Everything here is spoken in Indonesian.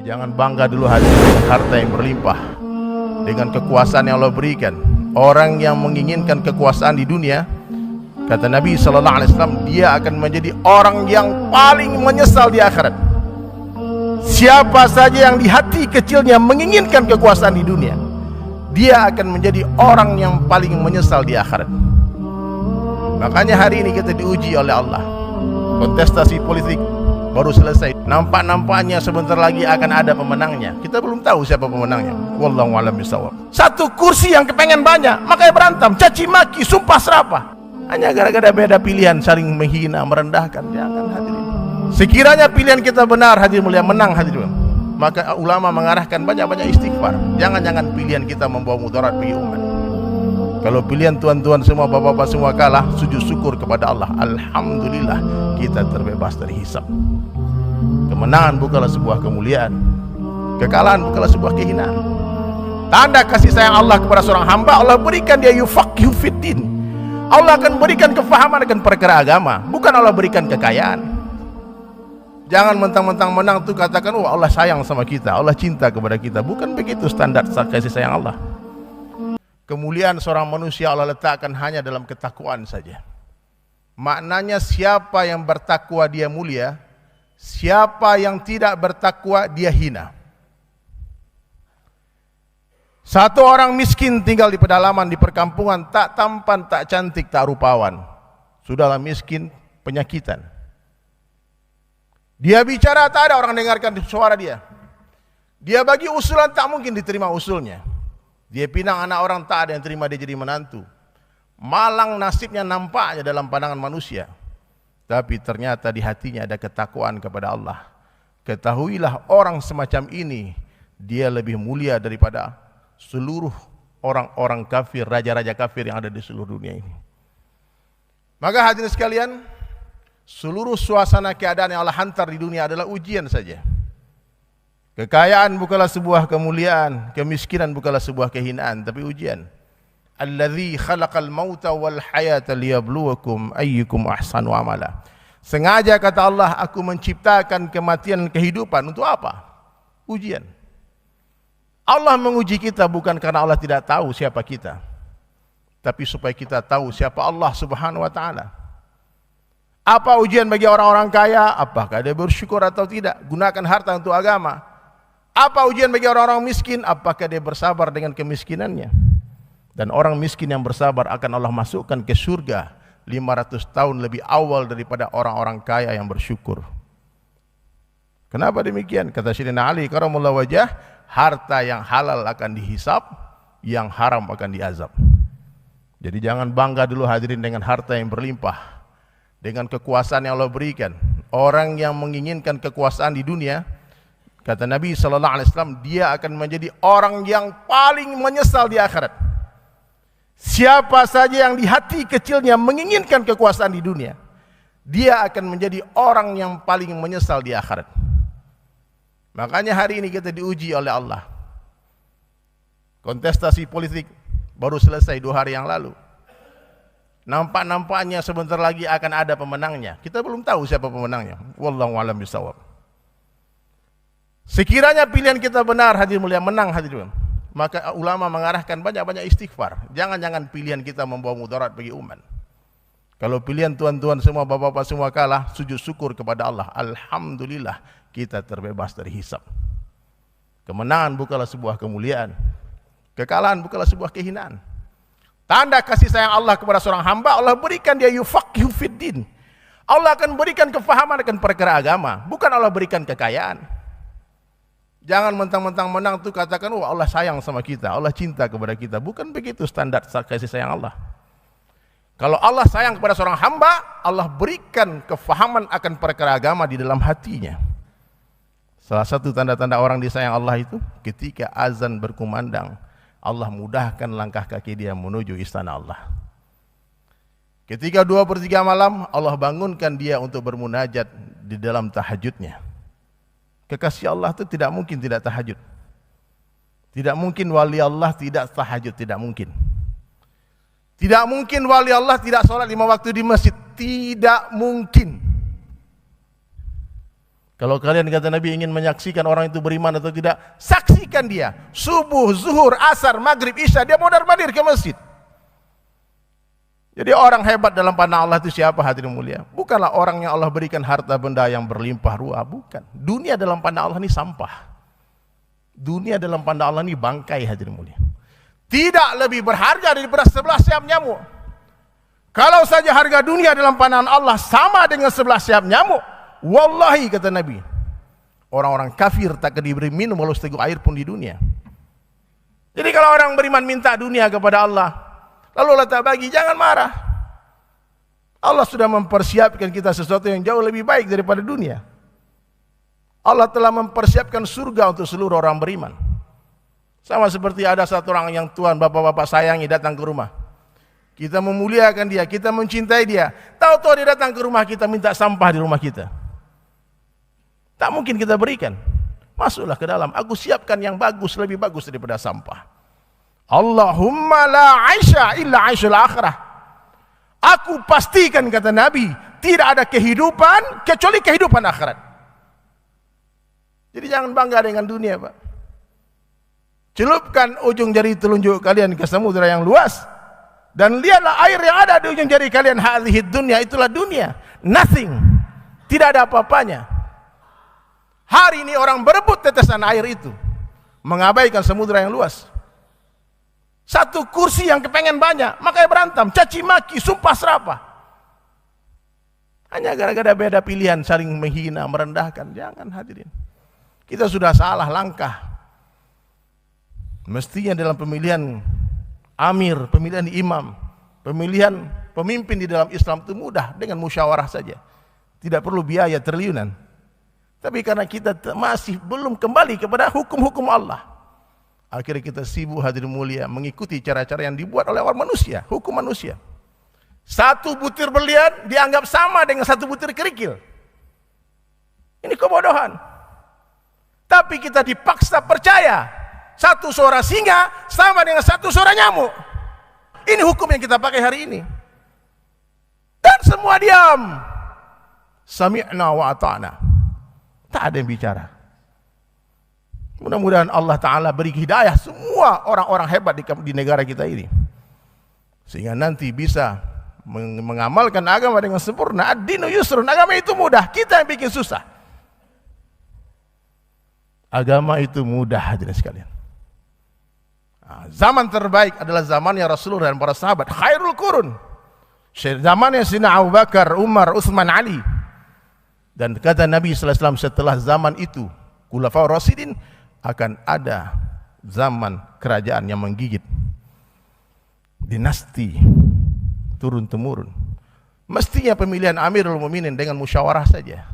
Jangan bangga dulu hati dengan harta yang berlimpah, dengan kekuasaan yang Allah berikan. Orang yang menginginkan kekuasaan di dunia, kata Nabi SAW, dia akan menjadi orang yang paling menyesal di akhirat. Siapa saja yang di hati kecilnya menginginkan kekuasaan di dunia, dia akan menjadi orang yang paling menyesal di akhirat. Makanya hari ini kita diuji oleh Allah. Kontestasi politik baru selesai, nampak-nampaknya sebentar lagi akan ada pemenangnya. Kita belum tahu siapa pemenangnya. Wallahu a'lam bishawab. Satu kursi yang kepengen banyak, makanya berantem, caci maki, sumpah serapah, hanya gara-gara beda pilihan, saling menghina, merendahkan. Jangan hadirin. Sekiranya pilihan kita benar, hadirin mulia, menang hadirin, maka ulama mengarahkan banyak-banyak istighfar. Jangan-jangan pilihan kita membawa mudarat bagi umat. Kalau pilihan tuan-tuan semua, bapak-bapak semua kalah, sujud syukur kepada Allah. Alhamdulillah, kita terbebas dari hisab. Kemenangan bukanlah sebuah kemuliaan, kekalahan bukanlah sebuah kehinaan. Tanda kasih sayang Allah kepada seorang hamba, Allah berikan dia yufaqihu fiddin. Allah akan berikan kefahaman akan perkara agama, bukan Allah berikan kekayaan. Jangan mentang-mentang menang tuh katakan, oh Allah sayang sama kita, Allah cinta kepada kita. Bukan begitu standar kasih sayang Allah. Kemuliaan seorang manusia Allah letakkan hanya dalam ketakwaan saja. Maknanya siapa yang bertakwa dia mulia, siapa yang tidak bertakwa dia hina. Satu orang miskin tinggal di pedalaman, di perkampungan, tak tampan, tak cantik, tak rupawan. Sudahlah miskin, penyakitan. Dia bicara, tak ada orang dengarkan suara dia. Dia bagi usulan, tak mungkin diterima usulnya. Dia pinang anak orang, tak ada yang terima dia jadi menantu. Malang nasibnya nampaknya dalam pandangan manusia, tapi ternyata di hatinya ada ketakwaan kepada Allah. Ketahuilah orang semacam ini, dia lebih mulia daripada seluruh orang-orang kafir, raja-raja kafir yang ada di seluruh dunia ini. Maka hadirin sekalian, seluruh suasana keadaan yang Allah hantar di dunia adalah ujian saja. Kekayaan bukanlah sebuah kemuliaan, kemiskinan bukanlah sebuah kehinaan, tapi ujian. Allazi khalaqal mauta wal hayata liyabluwakum ayyukum ahsanu amala. Sengaja kata Allah, aku menciptakan kematian dan kehidupan untuk apa? Ujian. Allah menguji kita bukan karena Allah tidak tahu siapa kita, tapi supaya kita tahu siapa Allah Subhanahu wa taala. Apa ujian bagi orang-orang kaya? Apakah dia bersyukur atau tidak? Gunakan harta untuk agama. Apa ujian bagi orang-orang miskin? Apakah dia bersabar dengan kemiskinannya? Dan orang miskin yang bersabar akan Allah masukkan ke surga 500 tahun lebih awal daripada orang-orang kaya yang bersyukur. Kenapa demikian? Kata Sayyidina Ali karamallahu wajah, harta yang halal akan dihisab, yang haram akan diazab. Jadi jangan bangga dulu hadirin dengan harta yang berlimpah, dengan kekuasaan yang Allah berikan. Orang yang menginginkan kekuasaan di dunia, kata Nabi SAW, dia akan menjadi orang yang paling menyesal di akhirat. Siapa saja yang di hati kecilnya menginginkan kekuasaan di dunia, dia akan menjadi orang yang paling menyesal di akhirat. Makanya hari ini kita diuji oleh Allah. Kontestasi politik baru selesai 2 hari yang lalu. Nampak-nampaknya sebentar lagi akan ada pemenangnya. Kita belum tahu siapa pemenangnya. Wallahu a'lam bishawab. Sekiranya pilihan kita benar, hadirin mulia, menang hadirin, maka ulama mengarahkan banyak-banyak istighfar. Jangan-jangan pilihan kita membawa mudarat bagi umat. Kalau pilihan tuan-tuan semua, bapak-bapak semua kalah, sujud syukur kepada Allah. Alhamdulillah, kita terbebas dari hisab. Kemenangan bukanlah sebuah kemuliaan, kekalahan bukanlah sebuah kehinaan. Tanda kasih sayang Allah kepada seorang hamba, Allah berikan dia yufaqihu fiddin. Allah akan berikan kefahaman akan perkara agama, bukan Allah berikan kekayaan. Jangan mentang-mentang menang tuh katakan, oh Allah sayang sama kita, Allah cinta kepada kita. Bukan begitu standar kasih sayang Allah. Kalau Allah sayang kepada seorang hamba, Allah berikan kefahaman akan perkara agama di dalam hatinya. Salah satu tanda-tanda orang disayang Allah itu, ketika azan berkumandang, Allah mudahkan langkah kaki dia menuju istana Allah. Ketika 2/3 malam, Allah bangunkan dia untuk bermunajat di dalam tahajudnya. Kekasih Allah itu tidak mungkin tidak tahajud. Tidak mungkin wali Allah tidak tahajud, tidak mungkin. Tidak mungkin wali Allah tidak sholat 5 waktu di masjid, tidak mungkin. Kalau kalian, kata Nabi, ingin menyaksikan orang itu beriman atau tidak, saksikan dia. Subuh, zuhur, asar, maghrib, isya, dia mondar-mandir ke masjid. Jadi orang hebat dalam pandang Allah itu siapa, hadirin mulia? Bukanlah orang yang Allah berikan harta benda yang berlimpah ruah, bukan. Dunia dalam pandang Allah ini sampah. Dunia dalam pandang Allah ini bangkai, hadirin mulia. Tidak lebih berharga daripada 11 sayap nyamuk. Kalau saja harga dunia dalam pandangan Allah sama dengan 11 sayap nyamuk, wallahi, kata Nabi, orang-orang kafir tak akan diberi minum walau seteguk air pun di dunia. Jadi kalau orang beriman minta dunia kepada Allah, lalu Allah tak bagi, jangan marah. Allah sudah mempersiapkan kita sesuatu yang jauh lebih baik daripada dunia. Allah telah mempersiapkan surga untuk seluruh orang beriman. Sama seperti ada satu orang yang Tuhan bapak-bapak sayangi datang ke rumah. Kita memuliakan dia, kita mencintai dia. Tahu-tahu dia datang ke rumah kita minta sampah di rumah kita. Tak mungkin kita berikan. Masuklah ke dalam, aku siapkan yang bagus, lebih bagus daripada sampah. Allahumma la aisha illa aishul akhirah. Aku pastikan, kata Nabi, tidak ada kehidupan kecuali kehidupan akhirat. Jadi jangan bangga dengan dunia, Pak. Celupkan ujung jari telunjuk kalian ke samudera yang luas, dan lihatlah air yang ada di ujung jari kalian. Hadhihi dunya, itulah dunia. Nothing. Tidak ada apa-apanya. Hari ini orang berebut tetesan air itu, mengabaikan samudera yang luas. Satu kursi yang kepengen banyak, makanya berantem, caci maki, sumpah serapah. Hanya gara-gara beda pilihan, saling menghina, merendahkan. Jangan, hadirin. Kita sudah salah langkah. Mestinya dalam pemilihan amir, pemilihan imam, pemilihan pemimpin di dalam Islam itu mudah, dengan musyawarah saja. Tidak perlu biaya triliunan. Tapi karena kita masih belum kembali kepada hukum-hukum Allah, akhirnya kita sibuk, hadirin mulia, mengikuti cara-cara yang dibuat oleh orang manusia, hukum manusia. Satu butir berlian dianggap sama dengan satu butir kerikil. Ini kebodohan. Tapi kita dipaksa percaya satu suara singa sama dengan satu suara nyamuk. Ini hukum yang kita pakai hari ini. Dan semua diam. Sami'na wa ata'na. Tak ada yang bicara. Mudah-mudahan Allah Ta'ala beri hidayah semua orang-orang hebat di negara kita ini, sehingga nanti bisa mengamalkan agama dengan sempurna. Ad-dinu yusrun, agama itu mudah, kita yang bikin susah. Agama itu mudah, hadirin sekalian. Zaman terbaik adalah zamannya Rasulullah dan para sahabat. Khairul qurun, zamannya Sayyidina Abu Bakar, Umar, Utsman, Ali. Dan kata Nabi sallallahu alaihi wasallam, setelah zaman itu Khulafaur Rasyidin, akan ada zaman kerajaan yang menggigit, dinasti turun temurun. Mestinya pemilihan Amirul Mukminin dengan musyawarah saja.